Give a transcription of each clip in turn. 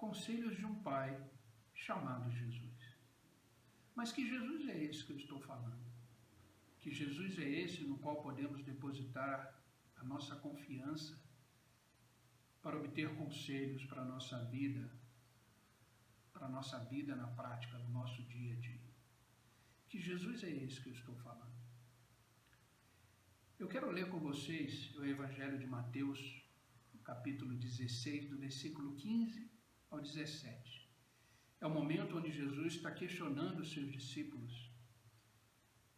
conselhos de um pai chamado Jesus. Mas que Jesus é esse que eu estou falando? Que Jesus é esse no qual podemos depositar a nossa confiança para obter conselhos para a nossa vida na prática, no nosso dia a dia. Que Jesus é esse que eu estou falando. Eu quero ler com vocês o Evangelho de Mateus, capítulo 16, do versículo 15 ao 17. É o momento onde Jesus está questionando os seus discípulos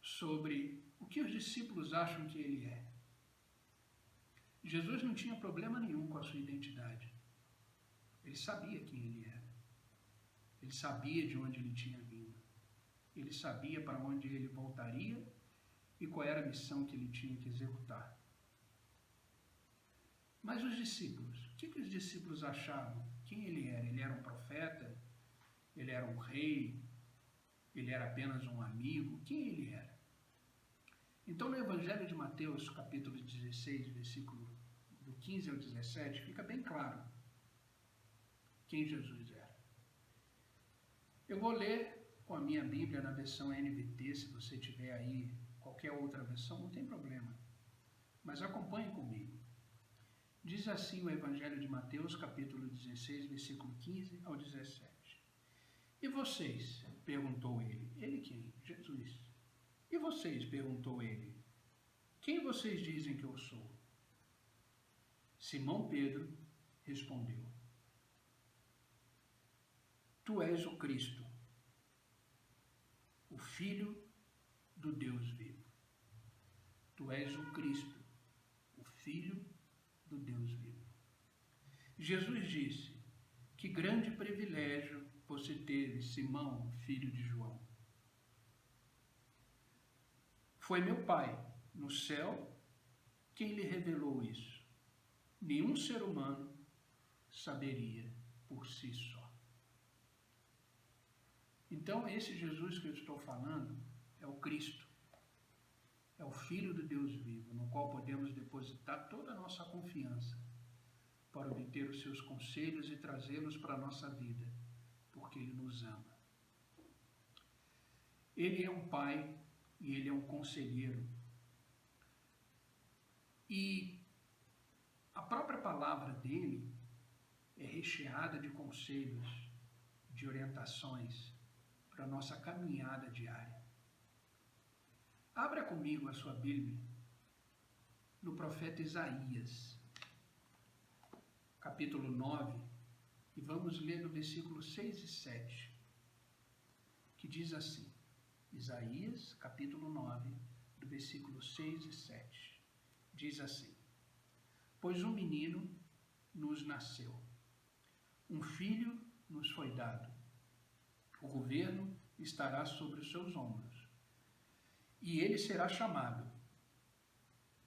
sobre o que os discípulos acham que ele é. Jesus não tinha problema nenhum com a sua identidade. Ele sabia quem ele era. Ele sabia de onde ele tinha vindo. Ele sabia para onde ele voltaria e qual era a missão que ele tinha que executar. Mas os discípulos, o que os discípulos achavam? Quem ele era? Ele era um profeta? Ele era um rei? Ele era apenas um amigo? Quem ele era? Então, no Evangelho de Mateus, capítulo 16, versículo do 15 ao 17, fica bem claro quem Jesus era. Eu vou ler com a minha Bíblia na versão NVT, se você tiver aí qualquer outra versão, não tem problema. Mas acompanhe comigo. Diz assim o Evangelho de Mateus, capítulo 16, versículo 15 ao 17. E vocês? Perguntou ele. Ele quem? Jesus. E vocês? Perguntou ele. Quem vocês dizem que eu sou? Simão Pedro respondeu. Tu és o Cristo, o Filho do Deus vivo. Tu és o Cristo, o Filho do Deus vivo. Jesus disse, que grande privilégio você teve, Simão, filho de João. Foi meu Pai, no céu, quem lhe revelou isso. Nenhum ser humano saberia por si só. Então, esse Jesus que eu estou falando é o Cristo. É o Filho do Deus vivo, no qual podemos depositar toda a nossa confiança para obter os seus conselhos e trazê-los para a nossa vida, porque Ele nos ama. Ele é um Pai e Ele é um conselheiro. E a própria palavra dele é recheada de conselhos, de orientações para a nossa caminhada diária. Abra comigo a sua Bíblia no profeta Isaías, capítulo 9, e vamos ler no versículo 6 e 7, que diz assim, Isaías, capítulo 9, do versículo 6 e 7, diz assim, pois um menino nos nasceu, um filho nos foi dado, o governo estará sobre os seus ombros, e ele será chamado,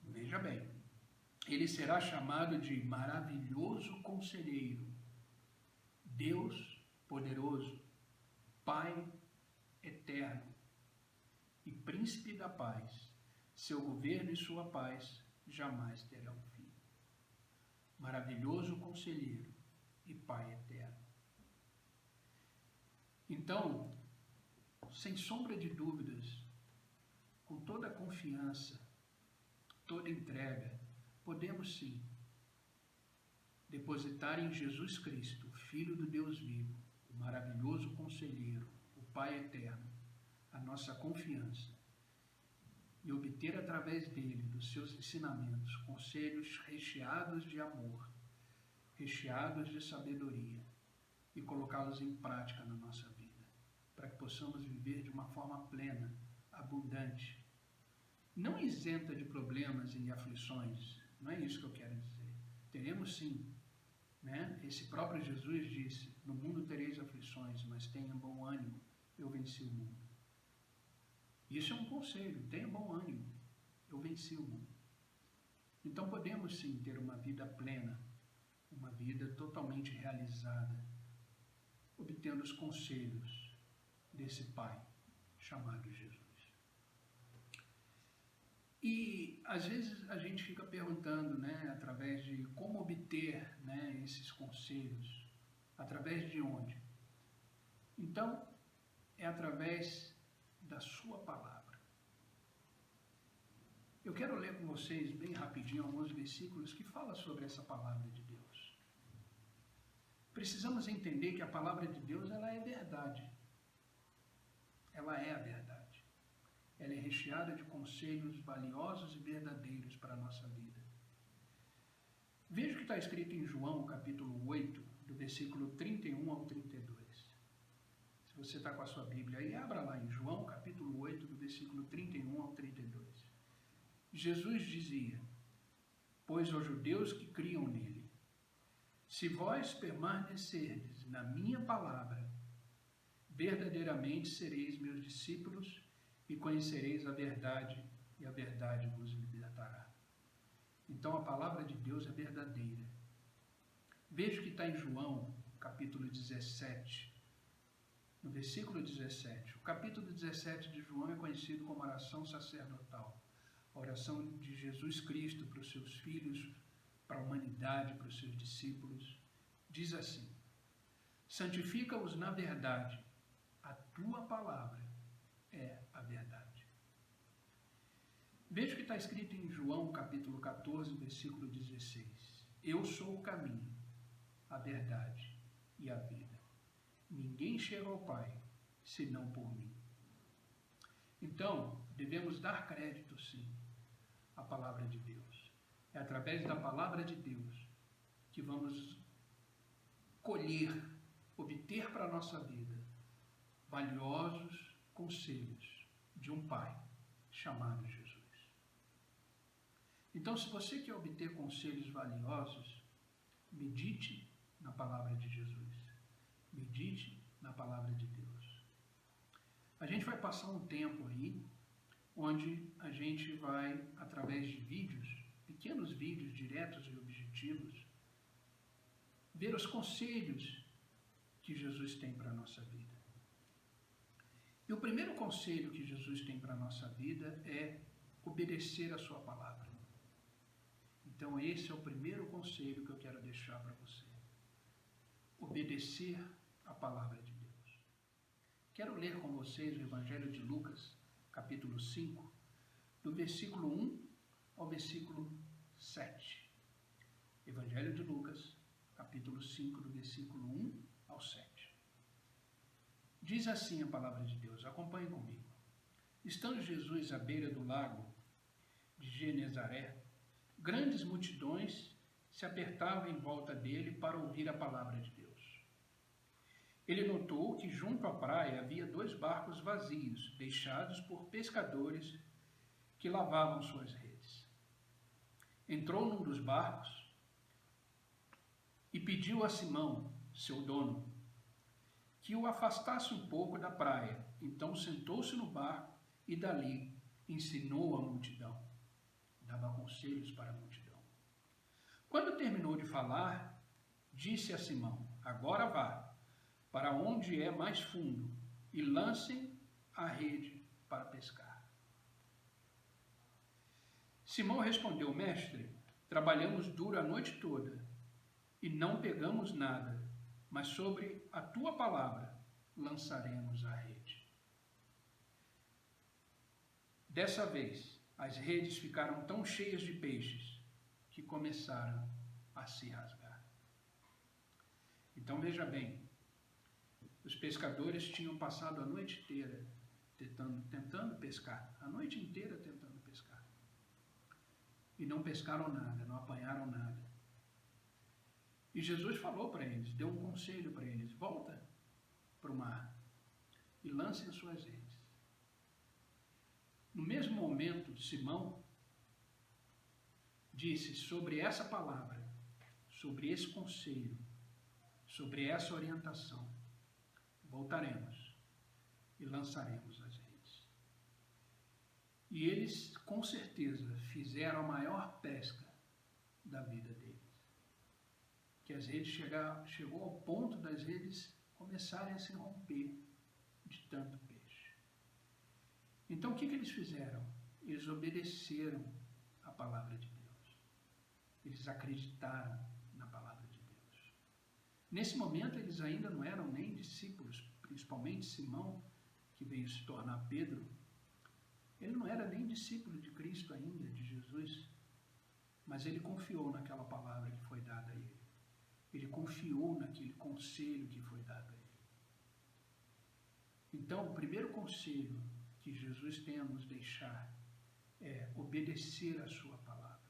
veja bem, ele será chamado de maravilhoso conselheiro, Deus poderoso, Pai eterno e príncipe da paz. Seu governo e sua paz jamais terão fim. Maravilhoso conselheiro e Pai eterno. Então, sem sombra de dúvidas, com toda a confiança, toda entrega, podemos sim depositar em Jesus Cristo, o Filho do Deus vivo, o maravilhoso conselheiro, o Pai eterno, a nossa confiança e obter através dele, dos seus ensinamentos, conselhos recheados de amor, recheados de sabedoria e colocá-los em prática na nossa vida, para que possamos viver de uma forma plena, abundante, não isenta de problemas e aflições, não é isso que eu quero dizer. Teremos sim, né? Esse próprio Jesus disse, no mundo tereis aflições, mas tenham bom ânimo, eu venci o mundo. Isso é um conselho, tenha bom ânimo, eu venci o mundo. Então podemos sim ter uma vida plena, uma vida totalmente realizada, obtendo os conselhos desse Pai chamado Jesus. E às vezes a gente fica perguntando, né, através de como obter, né, esses conselhos. Através de onde? Então, é através da sua palavra. Eu quero ler com vocês bem rapidinho alguns versículos que falam sobre essa palavra de Deus. Precisamos entender que a palavra de Deus, ela é verdade. Ela é a verdade. Ela é recheada de conselhos valiosos e verdadeiros para a nossa vida. Veja o que está escrito em João, capítulo 8, do versículo 31 ao 32. Se você está com a sua Bíblia aí, abra lá em João, capítulo 8, do versículo 31 ao 32. Jesus dizia: pois aos judeus que criam nele, se vós permanecerdes na minha palavra, verdadeiramente sereis meus discípulos e conhecereis a verdade, e a verdade vos libertará. Então a palavra de Deus é verdadeira. Veja o que está em João, capítulo 17, no versículo 17. O capítulo 17 de João é conhecido como oração sacerdotal. A oração de Jesus Cristo para os seus filhos, para a humanidade, para os seus discípulos. Diz assim: santifica-os na verdade, a tua palavra é a verdade. Veja o que está escrito em João, capítulo 14, versículo 16. Eu sou o caminho, a verdade e a vida. Ninguém chega ao Pai, senão por mim. Então, devemos dar crédito, sim, à palavra de Deus. É através da palavra de Deus que vamos colher, obter para a nossa vida valiosos conselhos de um Pai chamado Jesus. Então, se você quer obter conselhos valiosos, medite na palavra de Jesus. Medite na palavra de Deus. A gente vai passar um tempo aí, onde a gente vai, através de vídeos, pequenos vídeos diretos e objetivos, ver os conselhos que Jesus tem para a nossa vida. E o primeiro conselho que Jesus tem para a nossa vida é obedecer a sua palavra. Então esse é o primeiro conselho que eu quero deixar para você. Obedecer a palavra de Deus. Quero ler com vocês o Evangelho de Lucas, capítulo 5, do versículo 1 ao versículo 7. Evangelho de Lucas, capítulo 5, do versículo 1 ao 7. Diz assim a palavra de Deus, acompanhe comigo. Estando Jesus à beira do lago de Genezaré, grandes multidões se apertavam em volta dele para ouvir a palavra de Deus. Ele notou que junto à praia havia 2 barcos vazios, deixados por pescadores que lavavam suas redes. Entrou num dos barcos e pediu a Simão, seu dono, que o afastasse um pouco da praia. Então sentou-se no barco e dali ensinou a multidão. Dava conselhos para a multidão. Quando terminou de falar, disse a Simão: agora vá para onde é mais fundo e lancem a rede para pescar. Simão respondeu: mestre, trabalhamos duro a noite toda e não pegamos nada, mas sobre a tua palavra lançaremos a rede. Dessa vez, as redes ficaram tão cheias de peixes que começaram a se rasgar. Então veja bem, os pescadores tinham passado a noite inteira tentando pescar, a noite inteira tentando pescar. E não pescaram nada, não apanharam nada. E Jesus falou para eles, deu um conselho para eles: volta para o mar e lancem as suas redes. No mesmo momento, Simão disse sobre essa palavra, sobre esse conselho, sobre essa orientação, voltaremos e lançaremos as redes. E eles, com certeza, fizeram a maior pesca da vida deles. Que as redes chegou ao ponto das redes começarem a se romper de tanto peixe. Então, o que eles fizeram? Eles obedeceram a palavra de Deus. Eles acreditaram na palavra de Deus. Nesse momento, eles ainda não eram nem discípulos, principalmente Simão, que veio se tornar Pedro. Ele não era nem discípulo de Cristo ainda, de Jesus, mas ele confiou naquela palavra que foi dada a ele. Ele confiou naquele conselho que foi dado a ele. Então, o primeiro conselho que Jesus tem a nos deixar é obedecer a sua palavra.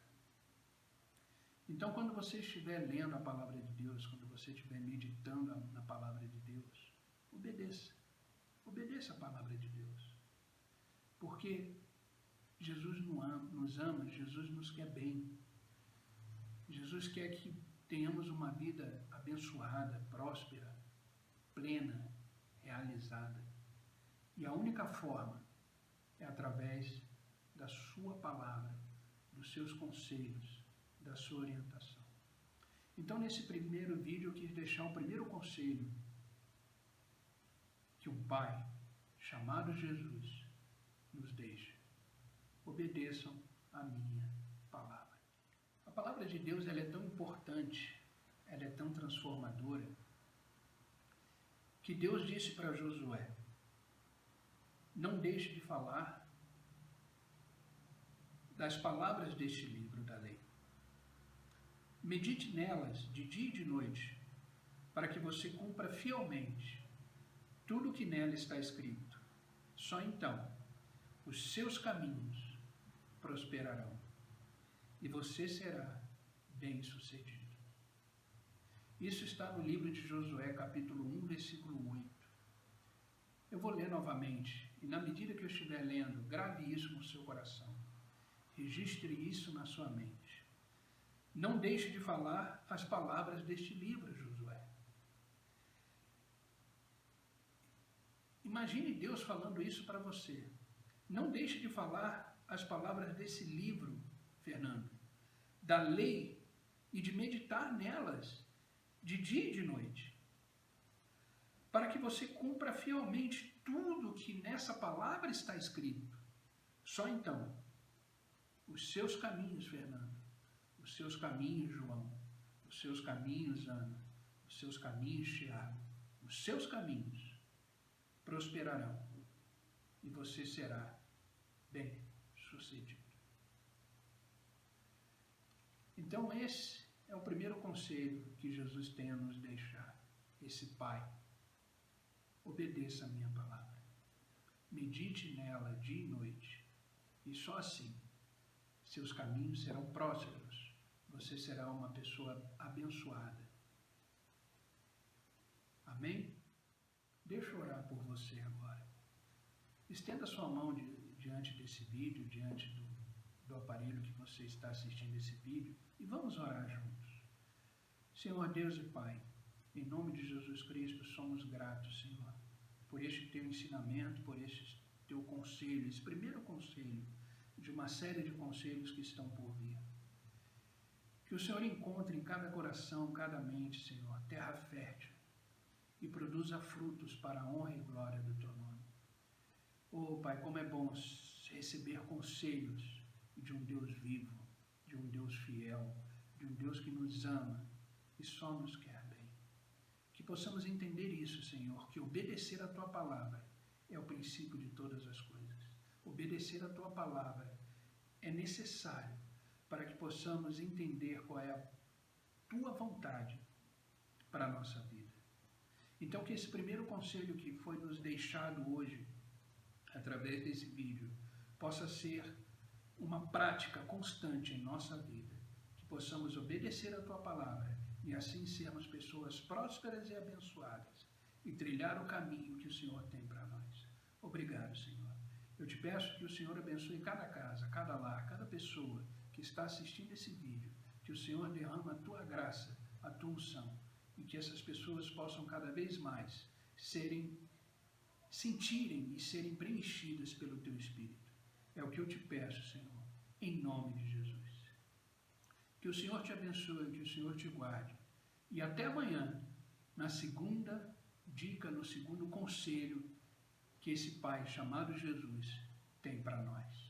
Então, quando você estiver lendo a palavra de Deus, quando você estiver meditando na palavra de Deus, obedeça. Obedeça a palavra de Deus. Porque Jesus nos ama, Jesus nos quer bem. Jesus quer que tenhamos uma vida abençoada, próspera, plena, realizada. E a única forma é através da sua palavra, dos seus conselhos, da sua orientação. Então, nesse primeiro vídeo, eu quis deixar o primeiro conselho que um pai chamado Jesus nos deixa. Obedeçam a minha palavra. A palavra de Deus, ela é tão importante, ela é tão transformadora, que Deus disse para Josué: não deixe de falar das palavras deste livro da lei. Medite nelas de dia e de noite, para que você cumpra fielmente tudo o que nela está escrito. Só então os seus caminhos prosperarão e você será bem-sucedido. Isso está no livro de Josué, capítulo 1, versículo 8. Eu vou ler novamente, e na medida que eu estiver lendo, grave isso no seu coração. Registre isso na sua mente. Não deixe de falar as palavras deste livro, Josué. Imagine Deus falando isso para você. Não deixe de falar as palavras desse livro, Fernando, da lei, e de meditar nelas de dia e de noite, para que você cumpra fielmente tudo que nessa palavra está escrito. Só então, os seus caminhos, Fernando, os seus caminhos, João, os seus caminhos, Ana, os seus caminhos, Tiago, os seus caminhos prosperarão e você será bem-sucedido. Então, esse é o primeiro conselho que Jesus tem a nos deixar. Esse Pai, obedeça a minha palavra. Medite nela dia e noite. E só assim, seus caminhos serão prósperos. Você será uma pessoa abençoada. Amém? Deixa eu orar por você agora. Estenda sua mão diante desse vídeo, diante do aparelho que você está assistindo esse vídeo, e vamos orar juntos. Senhor Deus e Pai, em nome de Jesus Cristo, somos gratos, Senhor, por este teu ensinamento, por este teu conselho, esse primeiro conselho de uma série de conselhos que estão por vir. Que o Senhor encontre em cada coração, cada mente, Senhor, terra fértil e produza frutos para a honra e glória do teu nome. Oh, Pai, como é bom receber conselhos de um Deus vivo, de um Deus fiel, de um Deus que nos ama e só nos quer bem. Que possamos entender isso, Senhor, que obedecer a Tua palavra é o princípio de todas as coisas. Obedecer a Tua palavra é necessário para que possamos entender qual é a Tua vontade para a nossa vida. Então, que esse primeiro conselho que foi nos deixado hoje, através desse vídeo, possa ser uma prática constante em nossa vida, que possamos obedecer a Tua palavra e assim sermos pessoas prósperas e abençoadas e trilhar o caminho que o Senhor tem para nós. Obrigado, Senhor. Eu te peço que o Senhor abençoe cada casa, cada lar, cada pessoa que está assistindo esse vídeo, que o Senhor derrama a Tua graça, a Tua unção, e que essas pessoas possam cada vez mais sentirem e serem preenchidas pelo Teu Espírito. É o que eu te peço, Senhor, em nome de Jesus. Que o Senhor te abençoe, que o Senhor te guarde. E até amanhã, na segunda dica, no segundo conselho que esse Pai chamado Jesus tem para nós.